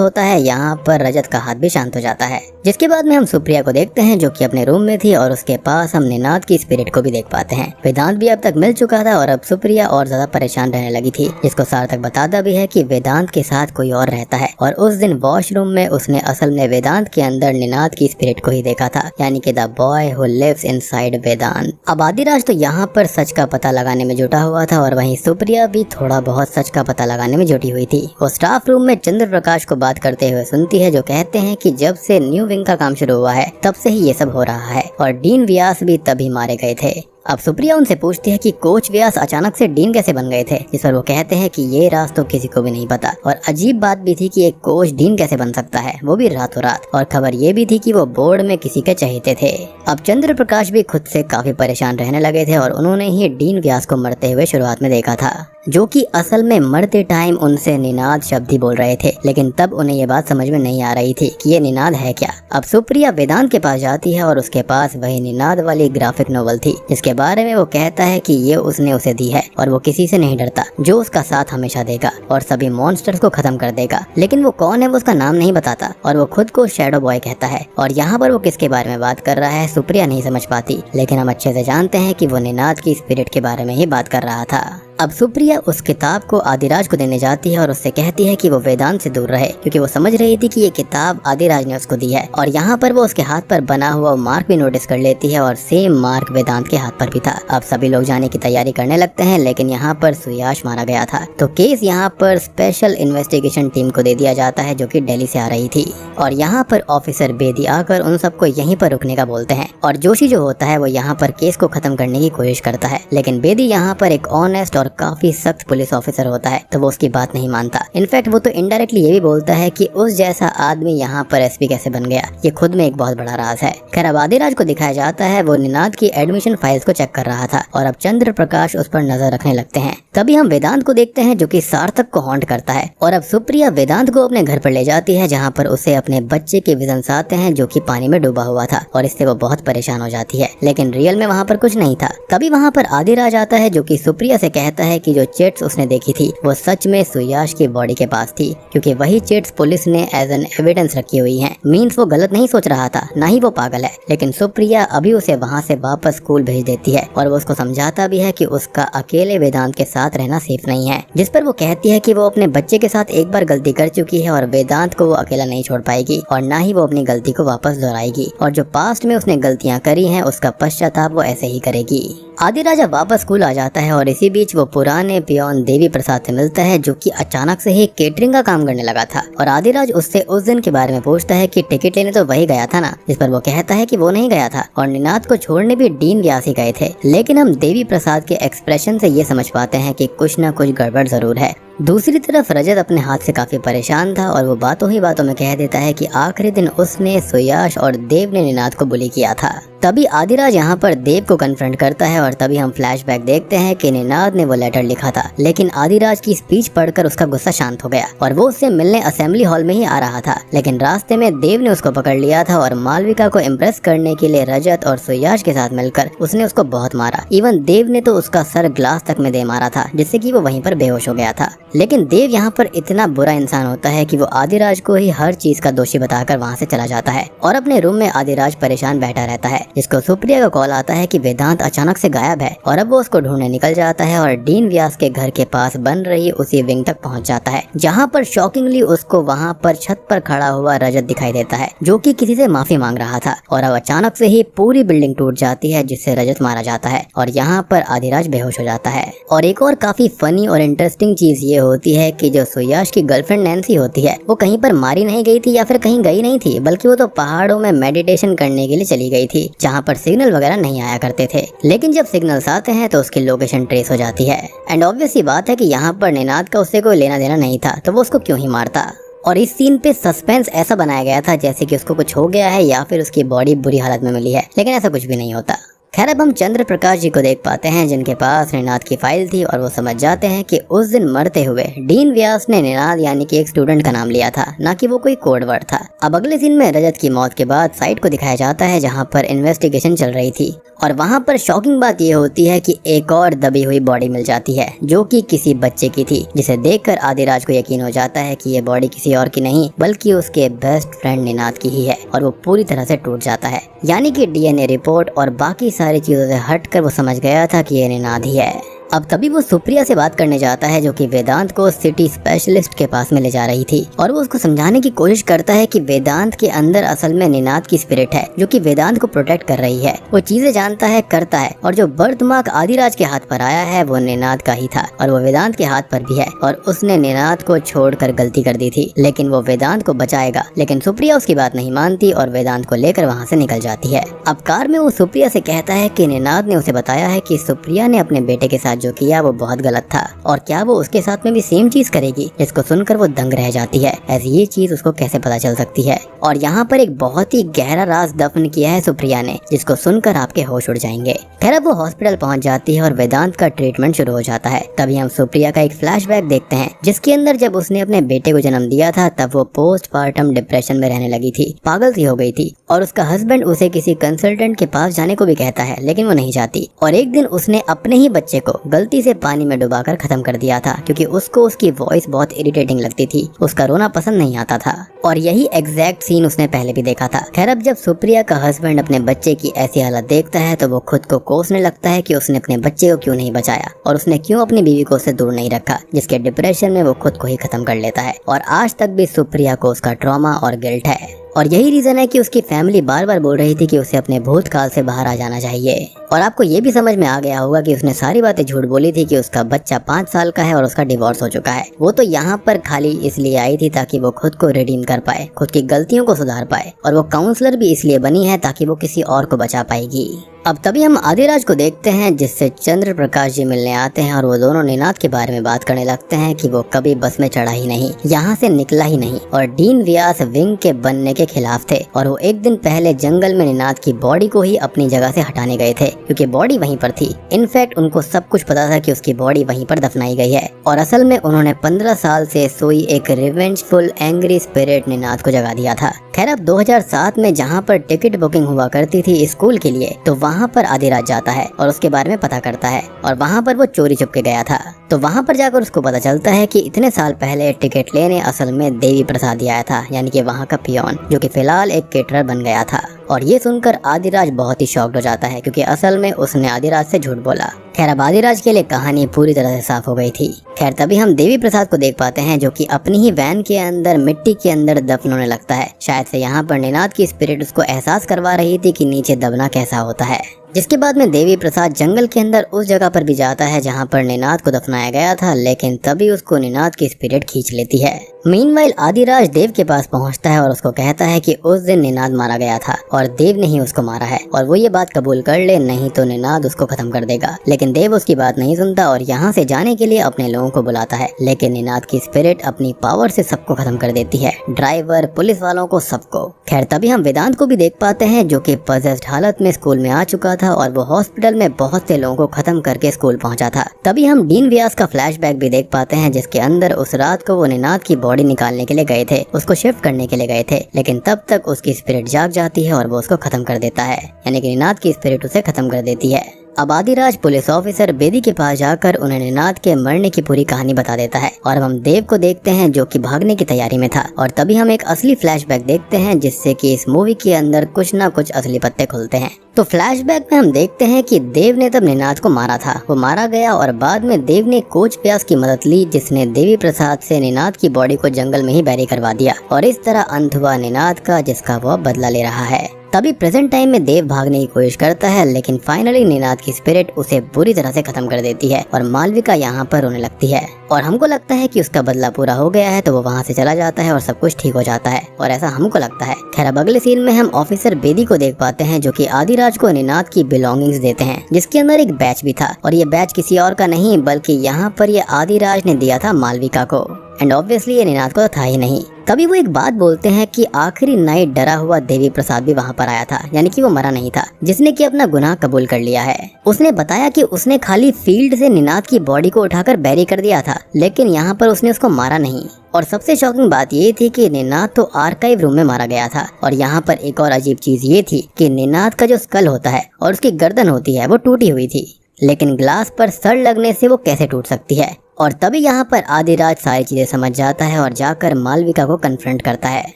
होता है, यहाँ पर रजत का हाथ भी शांत हो जाता है। जिसके बाद में हम सुप्रिया को देखते हैं, जो कि अपने रूम में थी और उसके पास हम निनाद की स्पिरिट को भी देख पाते हैं। वेदांत भी अब तक मिल चुका था और अब सुप्रिया और ज्यादा परेशान रहने लगी थी, जिसको सार्थक बताता भी है कि वेदांत के साथ कोई और रहता है और उस दिन वॉशरूम में उसने असल में वेदांत के अंदर निनाद की स्पिरिट को ही देखा था, यानी कि the boy who lives inside Vedant. अब आदिराज तो यहाँ पर सच का पता लगाने में जुटा हुआ था और वहीं सुप्रिया भी थोड़ा बहुत सच का पता लगाने में जुटी हुई थी। वो स्टाफ रूम में चंद्र प्रकाश को बात करते हुए सुनती है, जो कहते हैं कि जब से न्यू विंग का काम शुरू हुआ है तब से ही ये सब हो रहा है और डीन व्यास भी तभी मारे गए थे। अब सुप्रिया उनसे पूछती है कि कोच व्यास अचानक से डीन कैसे बन गए थे, जिस पर वो कहते हैं कि ये राज तो किसी को भी नहीं पता और अजीब बात भी थी कि एक कोच डीन कैसे बन सकता है, वो भी रातों रात। और खबर ये भी थी कि वो बोर्ड में किसी के चहेते थे। अब चंद्र प्रकाश भी खुद से काफी परेशान रहने लगे थे और उन्होंने ही डीन व्यास को मरते हुए शुरुआत में देखा था, जो कि असल में मरते टाइम उनसे निनाद शब्द ही बोल रहे थे, लेकिन तब उन्हें ये बात समझ में नहीं आ रही थी कि ये निनाद है क्या। अब सुप्रिया वेदांत के पास जाती है और उसके पास वही निनाद वाली ग्राफिक नोवेल थी, जिसके बारे में वो कहता है कि ये उसने उसे दी है और वो किसी से नहीं डरता, जो उसका साथ हमेशा देगा और सभी मॉन्स्टर्स को खत्म कर देगा। लेकिन वो कौन है वो उसका नाम नहीं बताता और वो खुद को शैडो बॉय कहता है। और यहाँ पर वो किसके बारे में बात कर रहा है सुप्रिया नहीं समझ पाती, लेकिन हम अच्छे से जानते हैं कि वो निनाद की स्पिरिट के बारे में ही बात कर रहा था। अब सुप्रिया उस किताब को आदिराज को देने जाती है और उससे कहती है कि वो वेदांत से दूर रहे, क्योंकि वो समझ रही थी कि ये किताब आदिराज ने उसको दी है। और यहाँ पर वो उसके हाथ पर बना हुआ मार्क भी नोटिस कर लेती है और सेम मार्क वेदांत के हाथ पर भी था। अब सभी लोग जाने की तैयारी करने लगते हैं, लेकिन यहाँ पर सुयाश मारा गया था, तो केस यहाँ पर स्पेशल इन्वेस्टिगेशन टीम को दे दिया जाता है, जो कि दिल्ली से आ रही थी। और यहाँ पर ऑफिसर बेदी आकर उन सबको यहीं पर रुकने का बोलते हैं और जोशी जो होता है वो यहाँ पर केस को खत्म करने की कोशिश करता है, लेकिन बेदी यहाँ पर एक ऑनेस्ट और काफी सख्त पुलिस ऑफिसर होता है, तो वो उसकी बात नहीं मानता। इनफैक्ट वो तो इनडायरेक्टली ये भी बोलता है कि उस जैसा आदमी यहाँ पर एसपी कैसे बन गया, ये खुद में एक बहुत बड़ा राज है। खैर अब आदिराज को दिखाया जाता है वो निनाद की एडमिशन फाइल्स को चेक कर रहा था और अब चंद्र प्रकाश उस पर नजर रखने लगते हैं। तभी हम वेदांत को देखते हैं, जो कि सार्थक को हॉन्ट करता है और अब सुप्रिया वेदांत को अपने घर पर ले जाती है, जहाँ पर उसे अपने बच्चे के विजन्स आते हैं, जो कि पानी में डूबा हुआ था और इससे वो बहुत परेशान हो जाती है, लेकिन रियल में वहाँ पर कुछ नहीं था। तभी वहाँ पर आदिराज आता है, जो कि सुप्रिया से कहता है कि जो चिट्स उसने देखी थी वो सच में सुयाश की बॉडी के पास थी, क्योंकि वही चिट्स पुलिस ने एज एन एविडेंस रखी हुई हैं। मींस वो गलत नहीं सोच रहा था, ना ही वो पागल है, लेकिन सुप्रिया अभी उसे वहाँ से वापस स्कूल भेज देती है और वो उसको समझाता भी है कि उसका अकेले वेदांत के साथ रहना सेफ नहीं है, जिस पर वो कहती है कि वो अपने बच्चे के साथ एक बार गलती कर चुकी है और वेदांत को वो अकेला नहीं छोड़ पाएगी और ना ही वो अपनी गलती को वापस दोहराएगी और जो पास्ट में उसने गलतियाँ करी हैं उसका पश्चाताप वो ऐसे ही करेगी। आदिराज वापस स्कूल आ जाता है और इसी बीच वो पुराने पियोन देवी प्रसाद से मिलता है, जो कि अचानक से ही केटरिंग का काम करने लगा था और आदिराज उससे उस दिन के बारे में पूछता है कि टिकट लेने तो वही गया था ना, जिस पर वो कहता है कि वो नहीं गया था और निनाद को छोड़ने भी डीन व्यास ही गए थे। लेकिन हम देवी प्रसाद के एक्सप्रेशन से ये समझ पाते हैं कि कुछ न कुछ गड़बड़ जरूर है। दूसरी तरफ रजत अपने हाथ से काफी परेशान था और वो बातों ही बातों में कह देता है कि आखिरी दिन उसने सुयाश और देव ने निनाद को बुली किया था। तभी आदिराज यहाँ पर देव को कन्फ्रंट करता है और तभी हम फ्लैशबैक देखते हैं कि निनाद ने वो लेटर लिखा था, लेकिन आदिराज की स्पीच पढ़कर उसका गुस्सा शांत हो गया और वो उससे मिलने असेंबली हॉल में ही आ रहा था, लेकिन रास्ते में देव ने उसको पकड़ लिया था और मालविका को इम्प्रेस करने के लिए रजत और सुयाश के साथ मिलकर उसने उसको बहुत मारा। इवन देव ने तो उसका सर ग्लास तक में दे मारा था, जिससे कि वो वहीं पर बेहोश हो गया था। लेकिन देव यहाँ पर इतना बुरा इंसान होता है कि वो आदिराज को ही हर चीज का दोषी बताकर वहाँ से चला जाता है और अपने रूम में आदिराज परेशान बैठा रहता है, जिसको सुप्रिया का कॉल आता है कि वेदांत अचानक से गायब है और अब वो उसको ढूंढने निकल जाता है और डीन व्यास के घर के पास बन रही उसी विंग तक पहुँच जाता है, जहाँ पर शॉकिंगली उसको वहाँ पर छत पर खड़ा हुआ रजत दिखाई देता है जो कि किसी से माफी मांग रहा था। और अब अचानक से ही पूरी बिल्डिंग टूट जाती है जिससे रजत मारा जाता है और यहाँ पर आदिराज बेहोश हो जाता है। और एक और काफी फनी और इंटरेस्टिंग चीज ये होती है कि जो सुयाश की गर्लफ्रेंड नैन्सी होती है वो कहीं पर मारी नहीं गई थी या फिर कहीं गई नहीं थी, बल्कि वो तो पहाड़ों में मेडिटेशन करने के लिए चली गई थी जहाँ पर सिग्नल वगैरह नहीं आया करते थे। लेकिन जब सिग्नल्स आते हैं तो उसकी लोकेशन ट्रेस हो जाती है एंड ऑब्वियस बात है कि यहाँ पर निनाद का उससे कोई लेना देना नहीं था तो वो उसको क्यों ही मारता। और इस सीन पे सस्पेंस ऐसा बनाया गया था जैसे कि उसको कुछ हो गया है या फिर उसकी बॉडी बुरी हालत में मिली है, लेकिन ऐसा कुछ भी नहीं होता। खैर अब हम चंद्र प्रकाश जी को देख पाते हैं जिनके पास निनाद की फाइल थी और वो समझ जाते हैं कि उस दिन मरते हुए डीन व्यास ने निनाद यानी कि एक स्टूडेंट का नाम लिया था, ना कि वो कोई कोड वर्ड था। अब अगले सीन में रजत की मौत के बाद साइट को दिखाया जाता है जहाँ पर इन्वेस्टिगेशन चल रही थी और वहाँ पर शॉकिंग बात ये होती है कि एक और दबी हुई बॉडी मिल जाती है जो कि किसी बच्चे की थी, जिसे देखकर आदिराज को यकीन हो जाता है कि ये बॉडी किसी और की नहीं बल्कि उसके बेस्ट फ्रेंड निनाद की ही है और वो पूरी तरह से टूट जाता है। यानी कि डीएनए रिपोर्ट और बाकी सारी चीजों से हटकर वो समझ गया था कि ये निनाद ही है। अब तभी वो सुप्रिया से बात करने जाता है जो कि वेदांत को सिटी स्पेशलिस्ट के पास में ले जा रही थी और वो उसको समझाने की कोशिश करता है कि वेदांत के अंदर असल में निनाद की स्पिरिट है जो कि वेदांत को प्रोटेक्ट कर रही है। वो चीजें जानता है, करता है और जो बर्थ मार्क आदिराज के हाथ पर आया है वो निनाद का ही था और वो वेदांत के हाथ पर भी है और उसने निनाद को छोड़कर गलती कर दी थी, लेकिन वो वेदांत को बचाएगा। लेकिन सुप्रिया उसकी बात नहीं मानती और वेदांत को लेकर वहाँ से निकल जाती है। अब कार में वो सुप्रिया से कहता है कि निनाद ने उसे बताया है कि सुप्रिया ने अपने बेटे के साथ जो किया वो बहुत गलत था और क्या वो उसके साथ में भी सेम चीज करेगी, जिसको सुनकर वो दंग रह जाती है। ऐसी ये चीज उसको कैसे पता चल सकती है। और यहाँ पर एक बहुत ही गहरा राज दफन किया है सुप्रिया ने जिसको सुनकर आपके होश उड़ जाएंगे। खैर अब वो हॉस्पिटल पहुंच जाती है और वेदांत का ट्रीटमेंट शुरू हो जाता है। तभी हम सुप्रिया का एक फ्लैशबैक देखते हैं जिसके अंदर जब उसने अपने बेटे को जन्म दिया था तब वो पोस्टमार्टम डिप्रेशन में रहने लगी थी, पागल सी हो गई थी और उसका हस्बैंड उसे किसी कंसल्टेंट के पास जाने को भी कहता है लेकिन वो नहीं जाती। और एक दिन उसने अपने ही बच्चे को गलती से पानी में डुबाकर खत्म कर दिया था क्योंकि उसको उसकी वॉइस बहुत इरिटेटिंग लगती थी, उसका रोना पसंद नहीं आता था और यही एग्जैक्ट सीन उसने पहले भी देखा था। खैर अब जब सुप्रिया का हस्बैंड अपने बच्चे की ऐसी हालत देखता है तो वो खुद को कोसने लगता है कि उसने अपने बच्चे को क्यों नहीं बचाया और उसने क्यों अपनी बीवी को उससे दूर नहीं रखा, जिसके डिप्रेशन में वो खुद को ही खत्म कर लेता है। और आज तक भी सुप्रिया को उसका ट्रॉमा और गिल्ट है और यही रीजन है कि उसकी फैमिली बार बार बोल रही थी कि उसे अपने भूतकाल से बाहर आ जाना चाहिए। और आपको ये भी समझ में आ गया होगा कि उसने सारी बातें झूठ बोली थी कि उसका बच्चा 5 साल का है और उसका डिवोर्स हो चुका है। वो तो यहाँ पर खाली इसलिए आई थी ताकि वो खुद को रिडीम कर पाए, खुद की गलतियों को सुधार पाए और वो काउंसलर भी इसलिए बनी है ताकि वो किसी और को बचा पाएगी। अब तभी हम आदिराज को देखते हैं जिससे चंद्र प्रकाश जी मिलने आते हैं और वो दोनों निनाद के बारे में बात करने लगते हैं कि वो कभी बस में चढ़ा ही नहीं, यहाँ से निकला ही नहीं और डीन व्यास विंग के बनने के खिलाफ थे और वो एक दिन पहले जंगल में निनाद की बॉडी को ही अपनी जगह से हटाने गए थे क्योंकि बॉडी वहीं पर थी। इनफैक्ट उनको सब कुछ पता था कि उसकी बॉडी वहीं पर दफनाई गई है और असल में उन्होंने 15 साल से सोई एक रिवेंजफुल एंग्री स्पिरिट निनाद को जगा दिया था। खैर अब 2007 में जहाँ पर टिकट बुकिंग हुआ करती थी स्कूल के लिए तो वहाँ पर आदिराज जाता है और उसके बारे में पता करता है और वहाँ पर वो चोरी छुप के गया था। तो वहाँ पर जाकर उसको पता चलता है कि इतने साल पहले टिकट लेने असल में देवी प्रसाद आया था, यानी कि वहाँ का पियोन, जो कि फिलहाल एक केटरर बन गया था। और ये सुनकर आदिराज बहुत ही शॉक्ड हो जाता है क्योंकि असल में उसने आदिराज से झूठ बोला। खैर अब आदिराज के लिए कहानी पूरी तरह से साफ हो गई थी। खैर तभी हम देवी प्रसाद को देख पाते हैं जो कि अपनी ही वैन के अंदर मिट्टी के अंदर दफन होने लगता है। शायद से यहाँ पर निनाद की स्पिरिट उसको एहसास करवा रही थी कि नीचे दबना कैसा होता है। जिसके बाद में देवी प्रसाद जंगल के अंदर उस जगह पर भी जाता है जहाँ पर निनाद को दफनाया गया था, लेकिन तभी उसको निनाद की स्पिरिट खींच लेती है। मीनवाइल आदिराज देव के पास पहुँचता है और उसको कहता है कि उस दिन निनाद मारा गया था और देव ने ही उसको मारा है और वो ये बात कबूल कर ले, नहीं तो निनाद उसको खत्म कर देगा। लेकिन देव उसकी बात नहीं सुनता और यहाँ से जाने के लिए अपने लोगों को बुलाता है, लेकिन निनाद की स्पिरिट अपनी पावर से सबको खत्म कर देती है, ड्राइवर, पुलिस वालों को, सबको। खैर तभी हम वेदांत को भी देख पाते हैं जो कि पजेस्ड हालत में स्कूल में आ चुका था और वो हॉस्पिटल में बहुत से लोगों को खत्म करके स्कूल पहुंचा था। तभी हम डीन व्यास का फ्लैशबैक भी देख पाते हैं जिसके अंदर उस रात को वो निनाद की बॉडी निकालने के लिए गए थे, उसको शिफ्ट करने के लिए गए थे, लेकिन तब तक उसकी स्पिरिट जाग जाती है और वो उसको खत्म कर देता है, यानी कि निनाद की स्पिरिट उसे खत्म कर देती है। अब आदिराज पुलिस ऑफिसर बेदी के पास जाकर उन्हें निनाद के मरने की पूरी कहानी बता देता है और हम देव को देखते हैं जो कि भागने की तैयारी में था। और तभी हम एक असली फ्लैशबैक देखते हैं जिससे कि इस मूवी के अंदर कुछ ना कुछ असली पत्ते खुलते हैं। तो फ्लैशबैक में हम देखते हैं कि देव ने तब निनाद को मारा था, वो मारा गया और बाद में देव ने कोच व्यास की मदद ली जिसने देवी प्रसाद से निनाद की बॉडी को जंगल में ही बैरी करवा दिया और इस तरह अंत हुआ निनाद का जिसका वो बदला ले रहा है। तभी प्रेजेंट टाइम में देव भागने की कोशिश करता है लेकिन फाइनली निनाद की स्पिरिट उसे बुरी तरह से खत्म कर देती है और मालविका यहाँ पर रोने लगती है और हमको लगता है कि उसका बदला पूरा हो गया है तो वो वहाँ से चला जाता है और सब कुछ ठीक हो जाता है और ऐसा हमको लगता है। खैर अब अगले सीन में हम ऑफिसर बेदी को देख पाते हैं जो कि आदिराज को निनाद की बिलोंगिंग्स देते हैं जिसके अंदर एक बैच भी था और ये बैच किसी और का नहीं बल्कि यहाँ पर ये आदिराज ने दिया था मालविका को एंड ऑब्वियसली ये निनाद को तो था ही नहीं। तभी वो एक बात बोलते हैं कि आखिरी नाइट डरा हुआ देवी प्रसाद भी वहाँ पर आया था, यानी कि वो मरा नहीं था, जिसने कि अपना गुनाह कबूल कर लिया है। उसने बताया कि उसने खाली फील्ड से निनाद की बॉडी को उठाकर बैरी कर दिया था लेकिन यहाँ पर उसने उसको मारा नहीं। और सबसे शॉकिंग बात ये थी कि निनाद तो आर्काइव रूम में मारा गया था और यहाँ पर एक और अजीब चीज ये थी कि निनाद का जो स्कल होता है और उसकी गर्दन होती है वो टूटी हुई थी लेकिन ग्लास पर सड़ लगने से वो कैसे टूट सकती है। और तभी यहाँ पर आदिराज सारी चीजें समझ जाता है और जाकर मालविका को कन्फ्रंट करता है।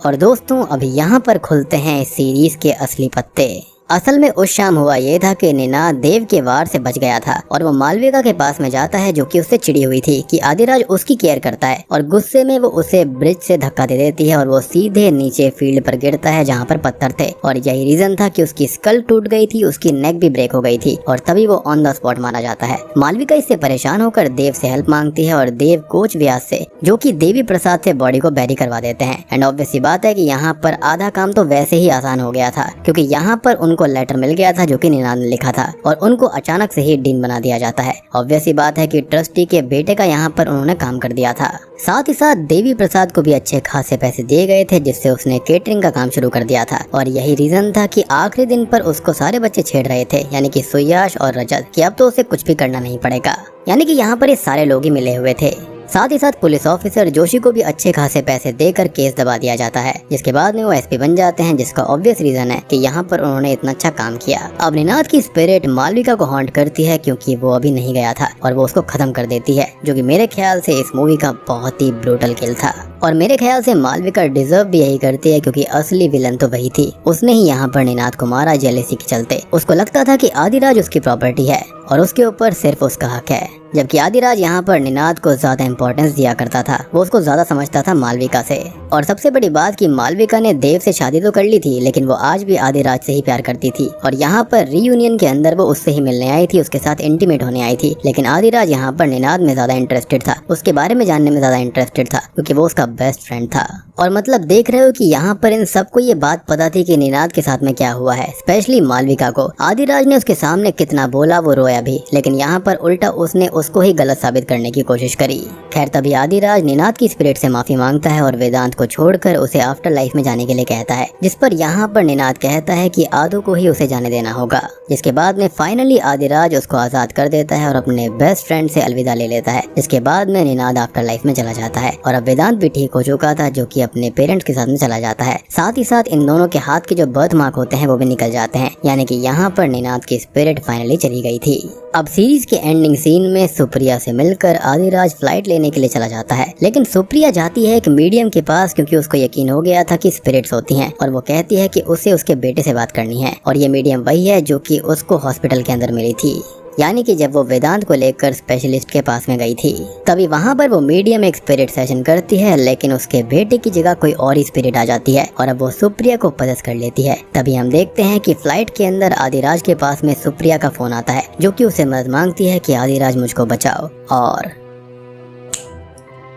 और दोस्तों अभी यहाँ पर खुलते हैं इस सीरीज के असली पत्ते। असल में उस शाम हुआ ये था कि निनाद देव के वार से बच गया था और वो मालविका के पास में जाता है जो कि उससे चिड़ी हुई थी कि आदिराज उसकी केयर करता है और गुस्से में वो उसे ब्रिज से धक्का दे देती है और वो सीधे नीचे फील्ड पर गिरता है जहाँ पर पत्थर थे और यही रीजन था कि उसकी स्कल टूट गई थी, उसकी नेक भी ब्रेक हो गई थी और तभी वो ऑन द स्पॉट मारा जाता है। मालविका इससे परेशान होकर देव से हेल्प मांगती है और देव कोच व्यास से जो कि देवी प्रसाद से बॉडी को बैरी करवा देते हैं। एंड ऑब्वियस सी बात है कि यहाँ पर आधा काम तो वैसे ही आसान हो गया था क्योंकि यहाँ पर उनको लेटर मिल गया था जो कि निनाद ने लिखा था और उनको अचानक से ही डीन बना दिया जाता है। ऑब्वियस सी बात है कि ट्रस्टी के बेटे का यहाँ पर उन्होंने काम कर दिया था। साथ ही साथ देवी प्रसाद को भी अच्छे खासे पैसे दिए गए थे जिससे उसने केटरिंग का काम शुरू कर दिया था और यही रीजन था कि आखिरी दिन पर उसको सारे बच्चे छेड़ रहे थे यानी कि सुयाश और रजत कि अब तो उसे कुछ भी करना नहीं पड़ेगा, यानी कि यहाँ पर ये सारे लोग ही मिले हुए थे। साथ ही साथ पुलिस ऑफिसर जोशी को भी अच्छे खासे पैसे देकर केस दबा दिया जाता है जिसके बाद में वो एसपी बन जाते हैं जिसका ऑब्वियस रीजन है कि यहाँ पर उन्होंने इतना अच्छा काम किया। अब निनाद की स्पिरिट मालविका को हॉन्ट करती है क्योंकि वो अभी नहीं गया था और वो उसको खत्म कर देती है जो कि मेरे ख्याल से इस मूवी का बहुत ही ब्रूटल किल था और मेरे ख्याल से मालविका डिजर्व भी यही करती है क्योंकि असली विलन तो वही थी। उसने ही यहाँ पर निनाद को मारा जेलेसी के चलते। उसको लगता था कि आदिराज उसकी प्रॉपर्टी है और उसके ऊपर सिर्फ उसका हक है, जबकि आदिराज यहाँ पर निनाद को ज्यादा इंपॉर्टेंस दिया करता था, वो उसको ज्यादा समझता था मालविका से। और सबसे बड़ी बात कि मालविका ने देव से शादी तो कर ली थी लेकिन वो आज भी आदिराज से ही प्यार करती थी और यहाँ पर रीयूनियन के अंदर वो उससे ही मिलने आई थी, उसके साथ इंटीमेट होने आई थी। लेकिन आदिराज यहाँ पर निनाद में ज्यादा इंटरेस्टेड था, उसके बारे में जानने में ज्यादा इंटरेस्टेड था क्योंकि वो उसका बेस्ट फ्रेंड था। और मतलब देख रहे हो कि यहाँ पर इन सबको ये बात पता थी कि निनाद के साथ में क्या हुआ है, स्पेशली मालविका को। आदिराज ने उसके सामने कितना बोला, वो रोया भी, लेकिन यहाँ पर उल्टा उसने उसको ही गलत साबित करने की कोशिश करी। खैर तभी आदिराज निनाद की स्पिरिट से माफी मांगता है और वेदांत को छोड़कर उसे आफ्टर लाइफ में जाने के लिए कहता है, जिस पर यहाँ पर निनाद कहता है कि आदू को ही उसे जाने देना होगा। जिसके बाद में फाइनली आदिराज उसको आजाद कर देता है और अपने बेस्ट फ्रेंड से अलविदा ले लेता है। जिसके बाद में निनाद आफ्टर लाइफ में चला जाता है और अब वेदांत भी ठीक हो चुका था जो कि अपने पेरेंट्स के साथ में चला जाता है। साथ ही साथ इन दोनों के हाथ के जो बर्थ मार्क होते हैं वो भी निकल जाते हैं, यानी कि यहाँ पर निनाद की स्पिरिट फाइनली चली गई थी। अब सीरीज के एंडिंग सीन में सुप्रिया से मिलकर आदिराज फ्लाइट लेने के लिए चला जाता है, लेकिन सुप्रिया जाती है एक मीडियम के पास क्योंकि उसको यकीन हो गया था कि स्पिरिट्स होती हैं और वो कहती है कि उसे उसके बेटे से बात करनी है और ये मीडियम वही है जो कि उसको हॉस्पिटल के अंदर मिली थी, यानी कि जब वो वेदांत को लेकर स्पेशलिस्ट के पास में गई थी। तभी वहाँ पर वो मीडियम एक स्पिरिट सेशन करती है लेकिन उसके बेटे की जगह कोई और ही स्पिरिट आ जाती है और अब वो सुप्रिया को पजस कर लेती है। तभी हम देखते हैं कि फ्लाइट के अंदर आदिराज के पास में सुप्रिया का फोन आता है जो कि उसे मदद मांगती है कि आदिराज मुझको बचाओ और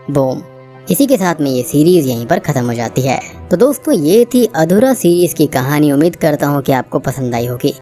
बूम। इसी के साथ में ये सीरीज यहीं पर खत्म हो जाती है। तो दोस्तों ये थी अधूरा सीरीज की कहानी। उम्मीद करता हूँ कि आपको पसंद आई होगी।